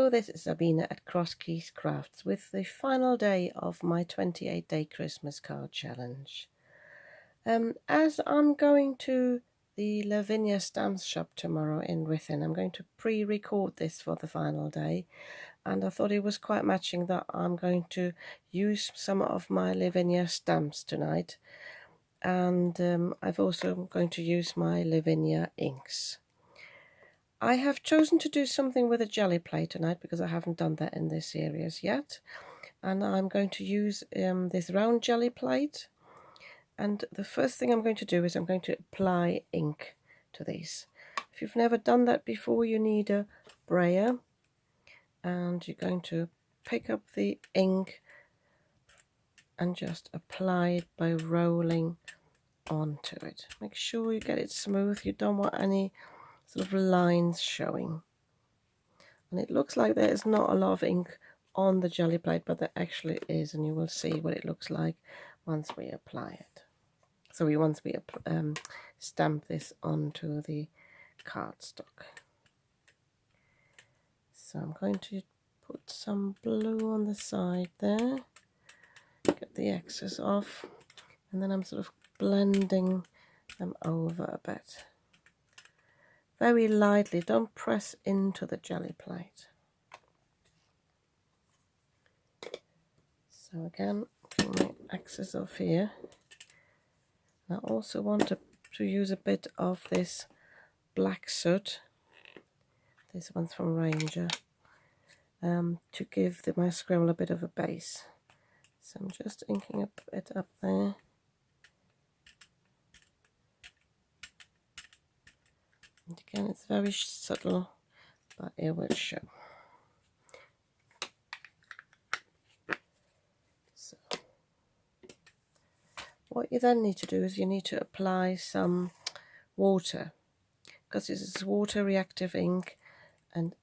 Hello, this is Lavinia at Cross Keys Crafts with the final day of my 28-day Christmas card challenge. As I'm going to the Lavinia stamps shop tomorrow in Within, I'm going to pre-record this for the final day, and I thought it was quite matching that I'm going to use some of my Lavinia stamps tonight, and I've also going to use my Lavinia inks. I have chosen to do something with a jelly plate tonight because I haven't done that in this series yet, and I'm going to use this round jelly plate, and the first thing I'm going to do is I'm going to apply ink to these. If you've never done that before, you need a brayer, and you're going to pick up the ink and just apply it by rolling onto it. Make sure you get it smooth. You don't want any sort of lines showing, and it looks like there is not a lot of ink on the jelly plate, but there actually is, and you will see what it looks like once we apply it. So once we stamp this onto the cardstock. So I'm going to put some blue on the side there, get the excess off, and then I'm sort of blending them over a bit. Very lightly, don't press into the jelly plate. So again, put my excess off here. I also want to use a bit of this black soot. This one's from Ranger, to give my scribble a bit of a base. So I'm just inking it up there. And again, it's very subtle, but it will show. So, what you then need to do is you need to apply some water, because this is water reactive ink, and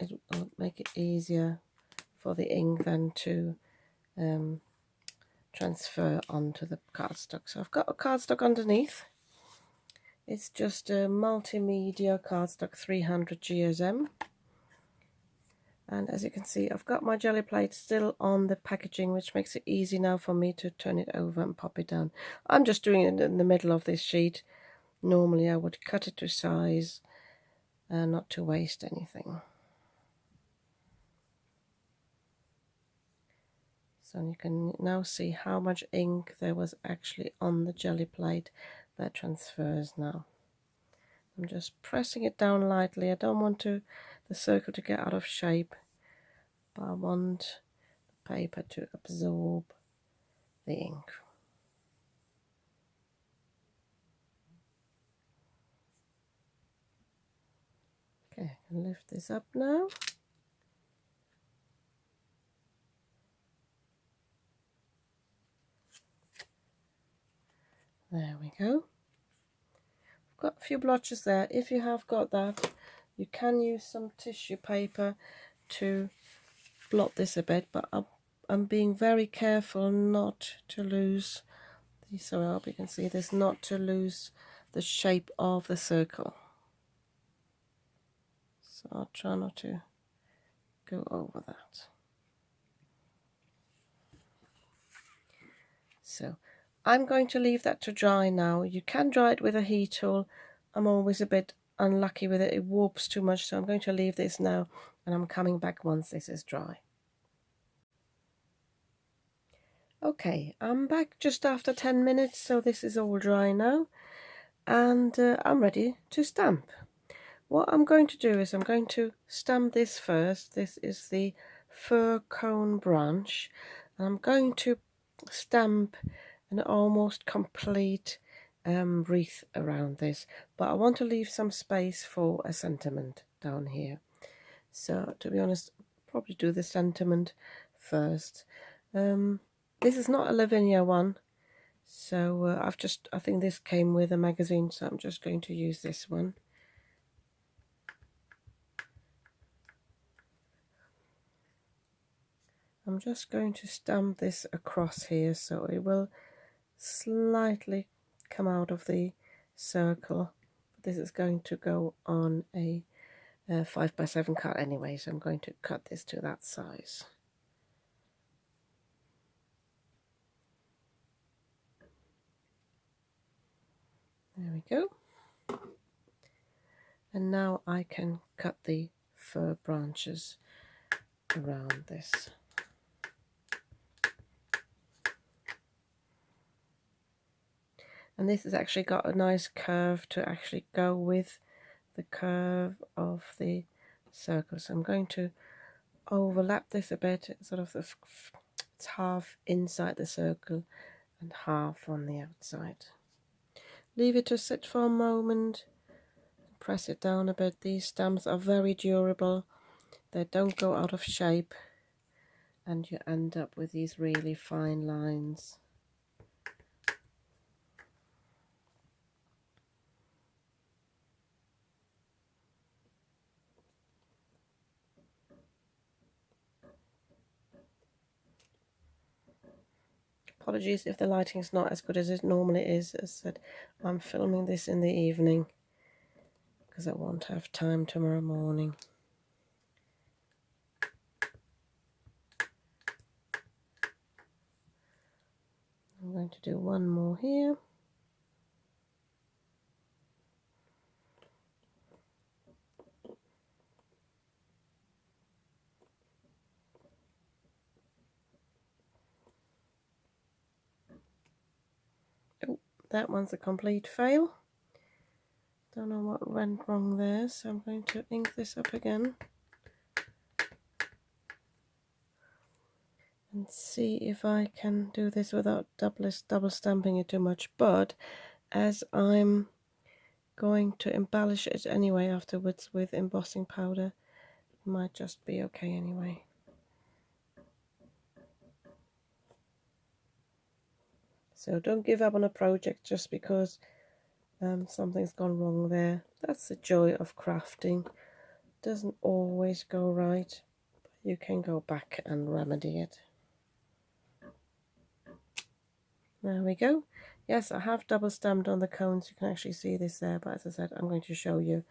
it will make it easier for the ink then to transfer onto the cardstock. So I've got a cardstock underneath. It's just a multimedia cardstock 300 GSM, and as you can see, I've got my jelly plate still on the packaging, which makes it easy now for me to turn it over and pop it down. I'm just doing it in the middle of this sheet. Normally I would cut it to size, not to waste anything. So you can now see how much ink there was actually on the jelly plate that transfers now. I'm just pressing it down lightly. I don't want the circle to get out of shape, but I want the paper to absorb the ink. Okay, I can lift this up now. There we go. I've got a few blotches there. If you have got that, you can use some tissue paper to blot this a bit, but I'm being very careful not to lose so I hope you can see this, not to lose the shape of the circle. So I'll try not to go over that. So I'm going to leave that to dry now. You can dry it with a heat tool. I'm always a bit unlucky with it. It warps too much, so I'm going to leave this now, and I'm coming back once this is dry. Okay, I'm back just after 10 minutes, so this is all dry now, and I'm ready to stamp. What I'm going to do is I'm going to stamp this first. This is the fir cone branch, and I'm going to stamp an almost complete wreath around this, but I want to leave some space for a sentiment down here. So to be honest, I'll probably do the sentiment first. This is not a Lavinia one, so I think this came with a magazine, so I'm just going to use this one. I'm just going to stamp this across here, so it will slightly come out of the circle. This is going to go on a 5x7 card anyway, so I'm going to cut this to that size. There we go. And now I can cut the fir branches around this. And this has actually got a nice curve to actually go with the curve of the circle. So I'm going to overlap this a bit, sort of it's half inside the circle and half on the outside. Leave it to sit for a moment, press it down a bit. These stamps are very durable, they don't go out of shape, and you end up with these really fine lines. Apologies if the lighting is not as good as it normally is. As I said, I'm filming this in the evening because I won't have time tomorrow morning. I'm going to do one more here. Oh, that one's a complete fail. Don't know what went wrong there, so I'm going to ink this up again and see if I can do this without double stamping it too much. But as I'm going to embellish it anyway afterwards with embossing powder, it might just be okay anyway. So don't give up on a project just because something's gone wrong there. That's the joy of crafting. It doesn't always go right, but you can go back and remedy it. There we go. Yes, I have double stamped on the cones. You can actually see this there, but as I said, I'm going to show you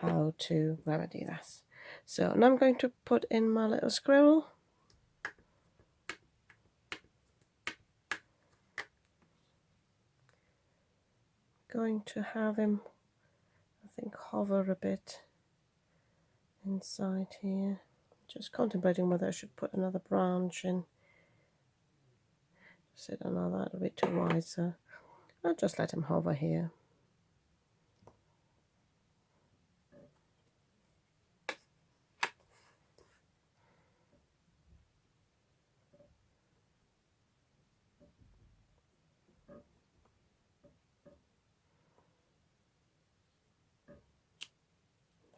how to remedy that. So now I'm going to put in my little squirrel. Going to have him, I think, hover a bit inside here. Just contemplating whether I should put another branch in. I don't know, that a bit too wide, so I'll just let him hover here.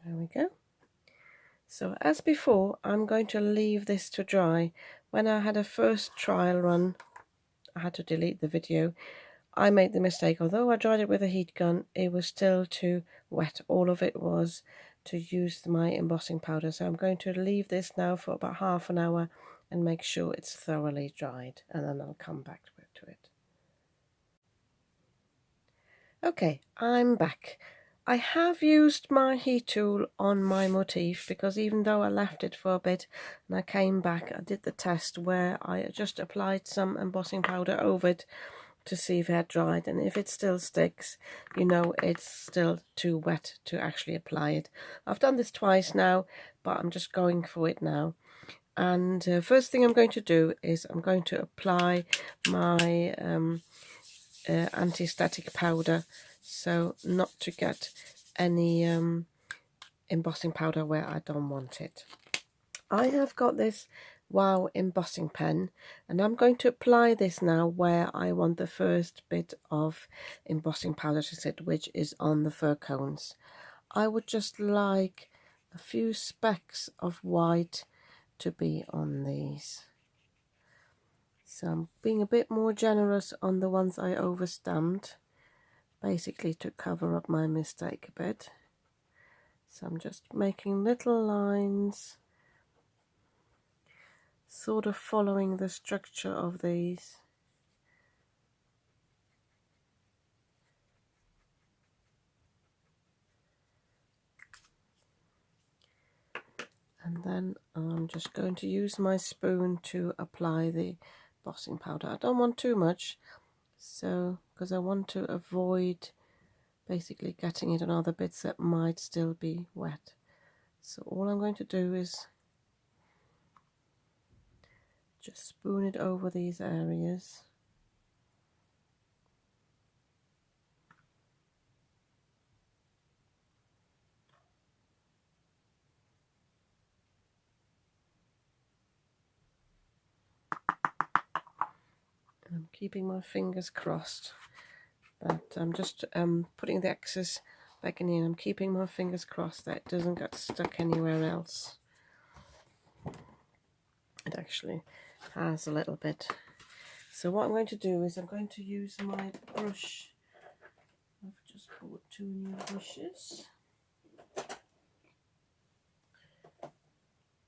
There we go. So as before, I'm going to leave this to dry. When I had a first trial run, I had to delete the video. I made the mistake, although I dried it with a heat gun, it was still too wet. All of it was to use my embossing powder. So I'm going to leave this now for about half an hour and make sure it's thoroughly dried, and then I'll come back to it. Okay, I'm back. I have used my heat tool on my motif because even though I left it for a bit and I came back, I did the test where I just applied some embossing powder over it to see if it had dried, and if it still sticks, you know it's still too wet to actually apply it. I've done this twice now, but I'm just going for it now. And first thing I'm going to do is I'm going to apply my anti-static powder, so not to get any embossing powder where I don't want it. I have got this Wow embossing pen, and I'm going to apply this now where I want the first bit of embossing powder to sit, which is on the fir cones. I would just like a few specks of white to be on these. So I'm being a bit more generous on the ones I overstamped, basically to cover up my mistake a bit. So I'm just making little lines, sort of following the structure of these. And then I'm just going to use my spoon to apply the embossing powder. I don't want too much, so because I want to avoid basically getting it on other bits that might still be wet. So all I'm going to do is just spoon it over these areas. I'm keeping my fingers crossed that I'm just putting the excess back in. I'm keeping my fingers crossed that it doesn't get stuck anywhere else. It actually has a little bit. So what I'm going to do is I'm going to use my brush. I've just bought 2 new brushes.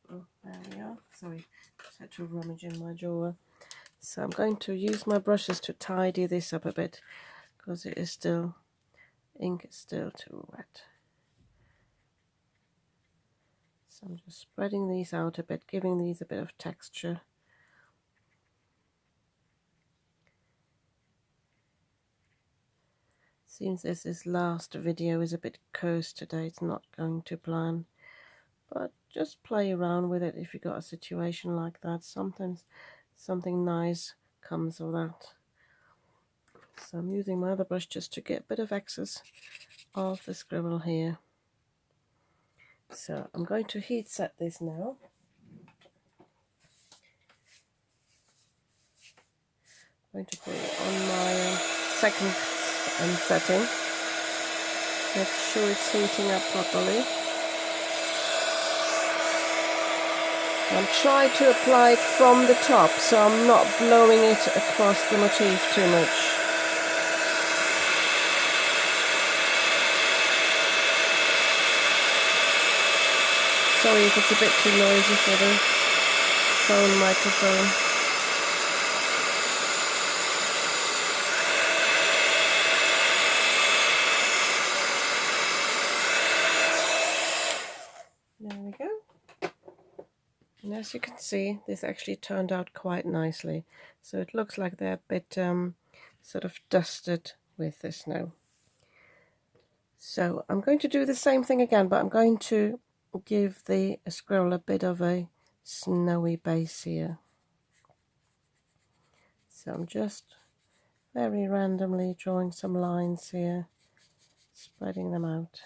Oh, there we are. Sorry, just had to rummage in my drawer. So I'm going to use my brushes to tidy this up a bit because it is still, ink is still too wet. So I'm just spreading these out a bit, giving these a bit of texture. Seems as this last video is a bit cursed today, it's not going to plan. But just play around with it if you've got a situation like that. Sometimes something nice comes of that. So I'm using my other brush just to get a bit of excess of the scribble here. So I'm going to heat set this now. I'm going to put it on my second setting. Make sure it's heating up properly. I'm trying to apply it from the top, so I'm not blowing it across the motif too much. Sorry if it's a bit too noisy for the phone microphone. There we go. And as you can see, this actually turned out quite nicely. So it looks like they're a bit sort of dusted with this now. So I'm going to do the same thing again, but I'm going to give the squirrel a bit of a snowy base here. So I'm just very randomly drawing some lines here, spreading them out.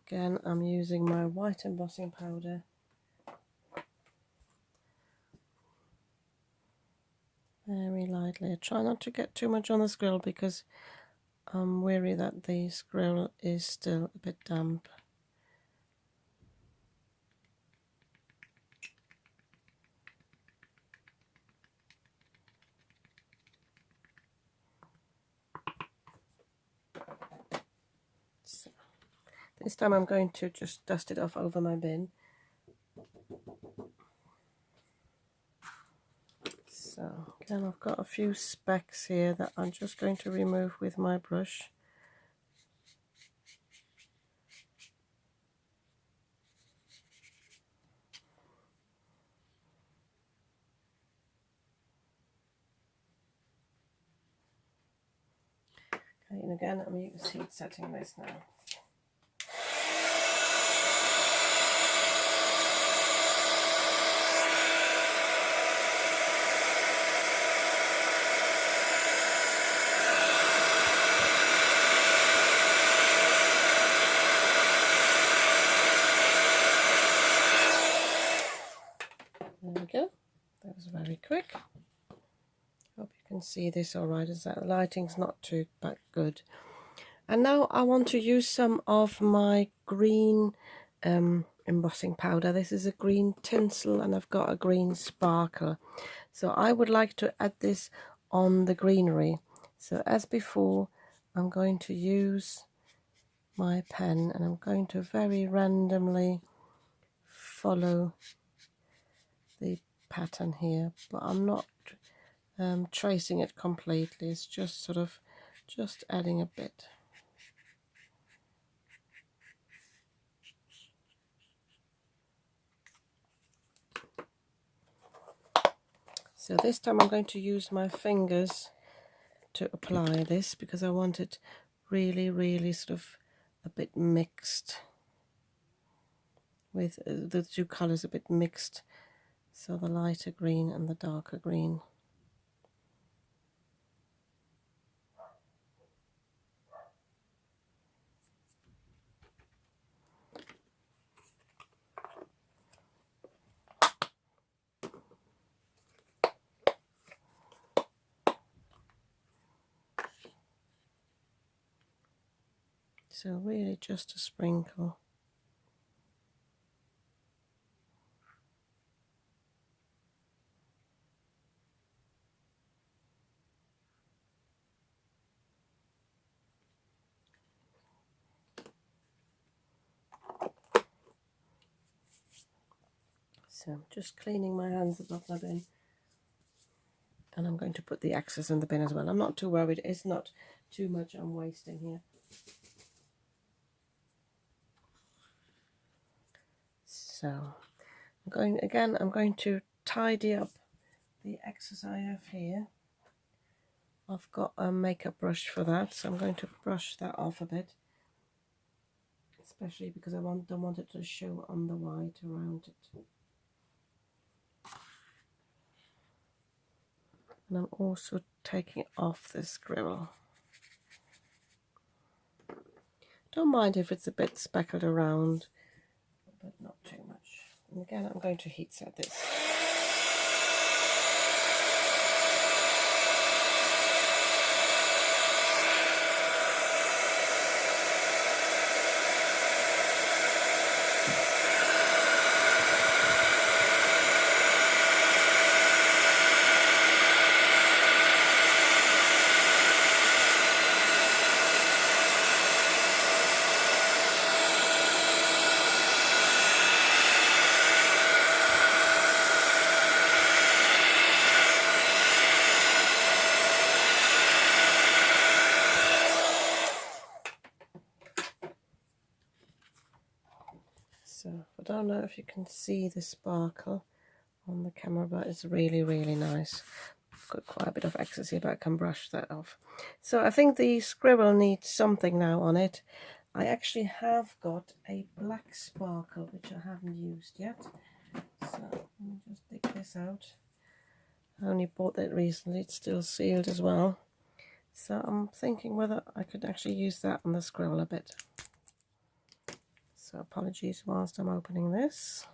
Again, I'm using my white embossing powder. Very lightly. I try not to get too much on the squirrel because I'm wary that the squirrel is still a bit damp. So, this time I'm going to just dust it off over my bin. So again, I've got a few specks here that I'm just going to remove with my brush. Okay, and again, I'm heat setting this now. There we go. That was very quick. Hope you can see this all right, as that the lighting's not too good. And now I want to use some of my green embossing powder. This is a green tinsel and I've got a green sparkle. So I would like to add this on the greenery. So as before, I'm going to use my pen and I'm going to very randomly follow the pattern here, but I'm not tracing it completely. It's just sort of just adding a bit. So this time I'm going to use my fingers to apply this because I want it really sort of a bit mixed with the two colours a bit mixed, so the lighter green and the darker green. So really just a sprinkle. So I'm just cleaning my hands above my bin. And I'm going to put the excess in the bin as well. I'm not too worried. It's not too much I'm wasting here. So I'm going to tidy up the excess I have here. I've got a makeup brush for that, so I'm going to brush that off a bit, especially because I don't want it to show on the white around it. And I'm also taking off this scribble. Don't mind if it's a bit speckled around, but not too much. And again, I'm going to heat set this. So I don't know if you can see the sparkle on the camera, but it's really nice. I've got quite a bit of excess here, but I can brush that off. So I think the scribble needs something now on it. I actually have got a black sparkle which I haven't used yet. So let me just dig this out. I only bought that recently, it's still sealed as well. So I'm thinking whether I could actually use that on the scribble a bit. So apologies whilst I'm opening this.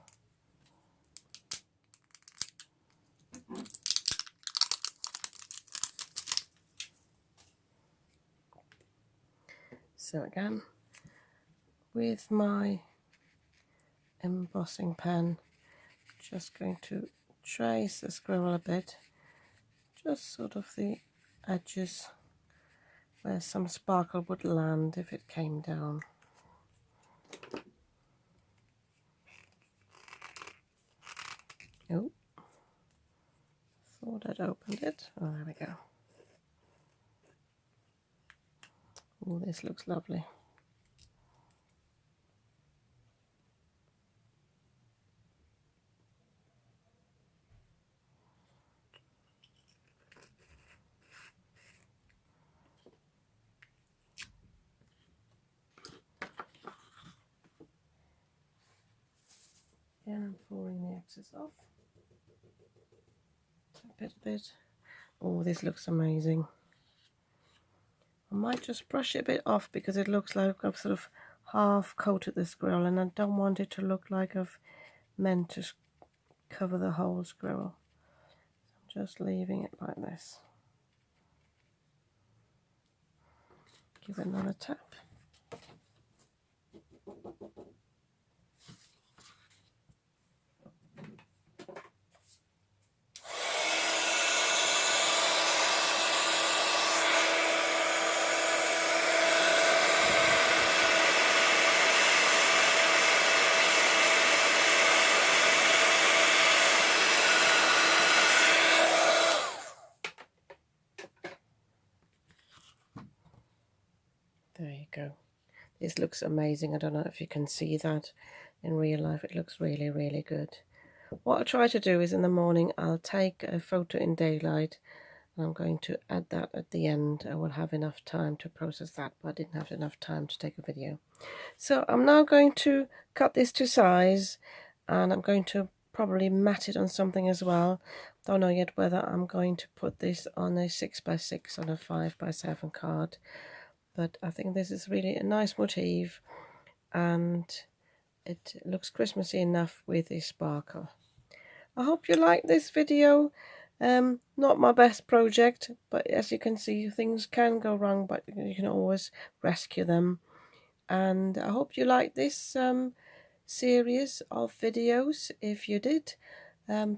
So again, with my embossing pen, just going to trace the scribble a bit, just sort of the edges where some sparkle would land if it came down. Oh, thought I'd opened it. Oh, there we go. Oh, this looks lovely. Again, I'm pouring the excess off. Tap it a bit. Oh, this looks amazing. I might just brush it a bit off because it looks like I've sort of half coated the squirrel, and I don't want it to look like I've meant to cover the whole squirrel. I'm just leaving it like this. Give it another tap. There you go. This looks amazing. I don't know if you can see that in real life. It looks really good. What I'll try to do is in the morning I'll take a photo in daylight. I'm going to add that at the end. I will have enough time to process that, but I didn't have enough time to take a video. So I'm now going to cut this to size, and I'm going to probably mat it on something as well. Don't know yet whether I'm going to put this on a 6x6 on a 5x7 card, but I think this is really a nice motif and it looks Christmassy enough with this sparkle. I hope you like this video. Not my best project, but as you can see, things can go wrong, but you can always rescue them. And I hope you like this series of videos. If you did,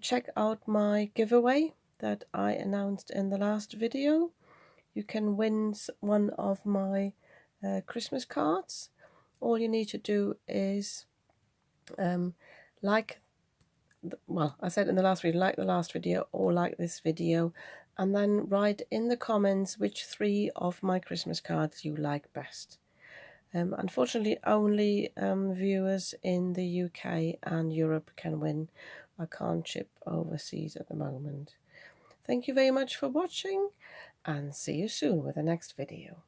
check out my giveaway that I announced in the last video. You can win one of my Christmas cards. All you need to do is I said in the last video, like the last video or like this video, and then write in the comments which 3 of my Christmas cards you like best. Unfortunately, only viewers in the UK and Europe can win. I can't ship overseas at the moment. Thank you very much for watching, and see you soon with the next video.